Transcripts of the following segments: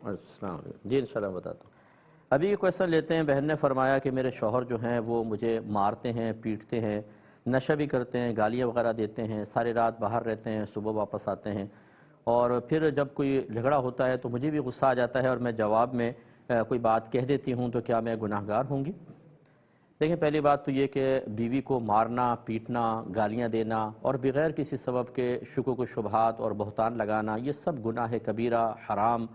السلام علیکم جی، انشاءاللہ بتاتا ہوں۔ ابھی یہ کویسچن لیتے ہیں، بہن نے فرمایا کہ میرے شوہر جو ہیں وہ مجھے مارتے ہیں، پیٹتے ہیں، نشہ بھی کرتے ہیں، گالیاں وغیرہ دیتے ہیں، ساری رات باہر رہتے ہیں، صبح واپس آتے ہیں، اور پھر جب کوئی جھگڑا ہوتا ہے تو مجھے بھی غصہ آ جاتا ہے اور میں جواب میں کوئی بات کہہ دیتی ہوں، تو کیا میں گناہ گار ہوں گی؟ دیکھیں، پہلی بات تو یہ کہ بیوی کو مارنا، پیٹنا، گالیاں دینا اور بغیر کسی سبب کے شکوک و شبہات اور بہتان لگانا، یہ سب گناہ کبیرہ، حرام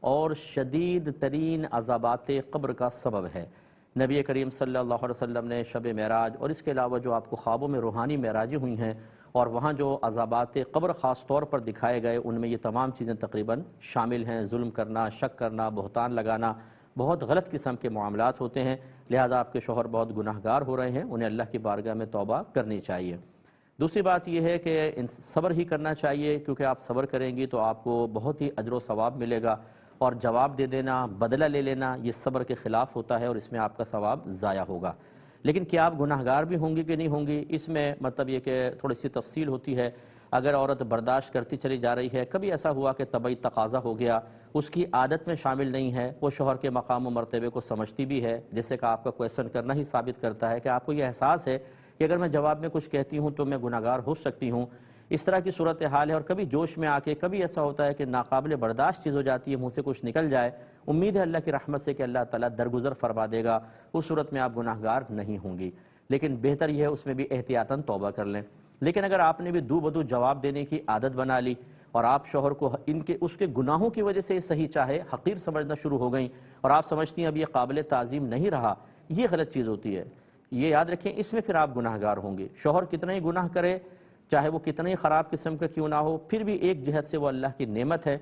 اور شدید ترین عذابات قبر کا سبب ہے۔ نبی کریم صلی اللہ علیہ وسلم نے شب معراج اور اس کے علاوہ جو آپ کو خوابوں میں روحانی معراجیں ہوئی ہیں اور وہاں جو عذابات قبر خاص طور پر دکھائے گئے، ان میں یہ تمام چیزیں تقریباً شامل ہیں۔ ظلم کرنا، شک کرنا، بہتان لگانا، بہت غلط قسم کے معاملات ہوتے ہیں، لہٰذا آپ کے شوہر بہت گناہ گار ہو رہے ہیں، انہیں اللہ کی بارگاہ میں توبہ کرنی چاہیے۔ دوسری بات یہ ہے کہ صبر ہی کرنا چاہیے، کیونکہ آپ صبر کریں گی تو آپ کو بہت ہی اجر و ثواب ملے گا، اور جواب دے دینا، بدلہ لے لینا، یہ صبر کے خلاف ہوتا ہے اور اس میں آپ کا ثواب ضائع ہوگا۔ لیکن کیا آپ گناہ گار بھی ہوں گی کہ نہیں ہوں گی، اس میں مطلب یہ کہ تھوڑی سی تفصیل ہوتی ہے۔ اگر عورت برداشت کرتی چلی جا رہی ہے، کبھی ایسا ہوا کہ طبعی تقاضا ہو گیا، اس کی عادت میں شامل نہیں ہے، وہ شوہر کے مقام و مرتبے کو سمجھتی بھی ہے، جیسے کہ آپ کا کویسچن کرنا ہی ثابت کرتا ہے کہ آپ کو یہ احساس ہے کہ اگر میں جواب میں کچھ کہتی ہوں تو میں گناہ گار ہو سکتی ہوں، اس طرح کی صورتحال ہے، اور کبھی جوش میں آ کے کبھی ایسا ہوتا ہے کہ ناقابل برداشت چیز ہو جاتی ہے، منہ سے کچھ نکل جائے، امید ہے اللہ کی رحمت سے کہ اللہ تعالیٰ درگزر فرما دے گا، اس صورت میں آپ گناہ گار نہیں ہوں گی، لیکن بہتر یہ ہے اس میں بھی احتیاطاً توبہ کر لیں۔ لیکن اگر آپ نے بھی دو بدو جواب دینے کی عادت بنا لی اور آپ شوہر کو اس کے گناہوں کی وجہ سے صحیح چاہے حقیر سمجھنا شروع ہو گئیں اور آپ سمجھتی ہیں اب یہ قابل تعظیم نہیں رہا، یہ غلط چیز ہوتی ہے، یہ یاد رکھیں، اس میں پھر آپ گناہ گار ہوں گے۔ شوہر کتنا ہی گناہ کرے، چاہے وہ کتنا ہی خراب قسم کا کیوں نہ ہو، پھر بھی ایک جہت سے وہ اللہ کی نعمت ہے۔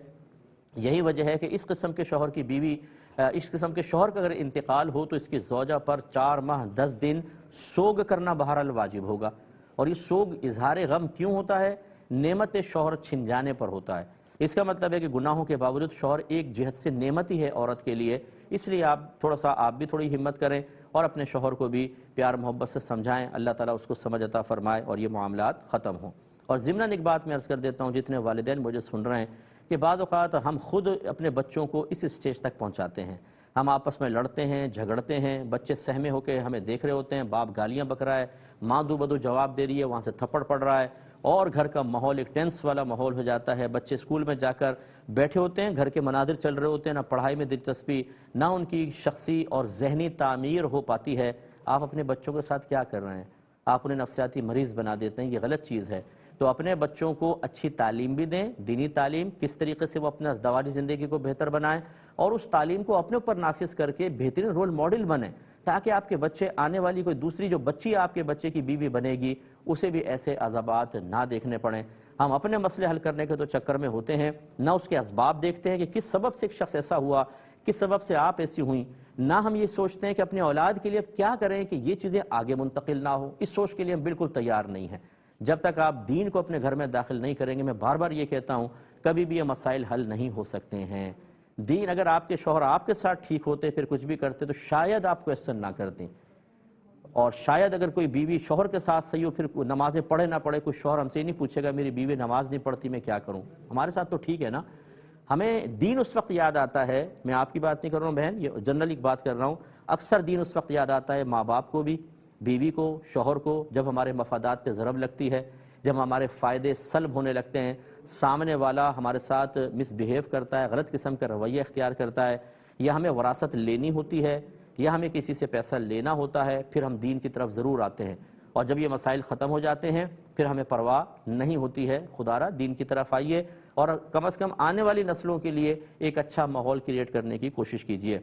یہی وجہ ہے کہ اس قسم کے شوہر کی بیوی، اس قسم کے شوہر کا اگر انتقال ہو تو اس کی زوجہ پر 4 ماہ 10 دن سوگ کرنا بہرحال واجب ہوگا، اور یہ سوگ اظہار غم کیوں ہوتا ہے؟ نعمت شوہر چھن جانے پر ہوتا ہے۔ اس کا مطلب ہے کہ گناہوں کے باوجود شوہر ایک جہت سے نعمت ہی ہے عورت کے لیے، اس لیے آپ بھی تھوڑی ہمت کریں اور اپنے شوہر کو بھی پیار محبت سے سمجھائیں، اللہ تعالیٰ اس کو سمجھ عطا فرمائے اور یہ معاملات ختم ہوں۔ اور ضمناً ایک بات میں عرض کر دیتا ہوں، جتنے والدین مجھے سن رہے ہیں، کہ بعض اوقات ہم خود اپنے بچوں کو اس اسٹیج تک پہنچاتے ہیں، ہم آپس میں لڑتے ہیں، جھگڑتے ہیں، بچے سہمے ہو کے ہمیں دیکھ رہے ہوتے ہیں، باپ گالیاں بک رہا ہے، ماں دو بدو جواب دے رہی ہے، وہاں سے تھپڑ پڑ رہا ہے، اور گھر کا ماحول ایک ٹینس والا ماحول ہو جاتا ہے۔ بچے اسکول میں جا کر بیٹھے ہوتے ہیں، گھر کے مناظر چل رہے ہوتے ہیں، نہ پڑھائی میں دلچسپی، نہ ان کی شخصی اور ذہنی تعمیر ہو پاتی ہے۔ آپ اپنے بچوں کے ساتھ کیا کر رہے ہیں؟ آپ انہیں نفسیاتی مریض بنا دیتے ہیں، یہ غلط چیز ہے۔ تو اپنے بچوں کو اچھی تعلیم بھی دیں، دینی تعلیم، کس طریقے سے وہ اپنے ازدواجی زندگی کو بہتر بنائیں، اور اس تعلیم کو اپنے اوپر نافذ کر کے بہترین رول ماڈل بنیں، تاکہ آپ کے بچے، آنے والی کوئی دوسری جو بچی آپ کے بچے کی بیوی بنے گی، اسے بھی ایسے عذابات نہ دیکھنے پڑیں۔ ہم اپنے مسئلے حل کرنے کے تو چکر میں ہوتے ہیں، نہ اس کے اسباب دیکھتے ہیں کہ کس سبب سے ایک شخص ایسا ہوا، کس سبب سے آپ ایسی ہوئیں، نہ ہم یہ سوچتے ہیں کہ اپنے اولاد کے لیے اب کیا کریں کہ یہ چیزیں آگے منتقل نہ ہو۔ اس سوچ کے لیے ہم بالکل تیار نہیں ہیں۔ جب تک آپ دین کو اپنے گھر میں داخل نہیں کریں گے، میں بار بار یہ کہتا ہوں، کبھی بھی یہ مسائل حل نہیں ہو سکتے ہیں۔ دین، اگر آپ کے شوہر آپ کے ساتھ ٹھیک ہوتے، پھر کچھ بھی کرتے، تو شاید آپ کویسچن نہ کرتے، اور شاید اگر کوئی بیوی شوہر کے ساتھ صحیح ہو، پھر نمازیں پڑھے نہ پڑھے، کوئی شوہر ہم سے نہیں پوچھے گا میری بیوی نماز نہیں پڑھتی میں کیا کروں، ہمارے ساتھ تو ٹھیک ہے نا۔ ہمیں دین اس وقت یاد آتا ہے، میں آپ کی بات نہیں کر رہا ہوں بہن، یہ جنرل ایک بات کر رہا ہوں، اکثر دین اس وقت یاد آتا ہے ماں باپ کو بھی، بیوی کو، شوہر کو، جب ہمارے مفادات پہ ضرب لگتی ہے، جب ہمارے فائدے سلب ہونے لگتے ہیں، سامنے والا ہمارے ساتھ مس بیہیو کرتا ہے، غلط قسم کا رویہ اختیار کرتا ہے، یا ہمیں وراثت لینی ہوتی ہے، یا ہمیں کسی سے پیسہ لینا ہوتا ہے، پھر ہم دین کی طرف ضرور آتے ہیں، اور جب یہ مسائل ختم ہو جاتے ہیں پھر ہمیں پرواہ نہیں ہوتی ہے۔ خدا را دین کی طرف آئیے، اور کم از کم آنے والی نسلوں کے لیے ایک اچھا ماحول کریٹ کرنے کی کوشش کیجیے۔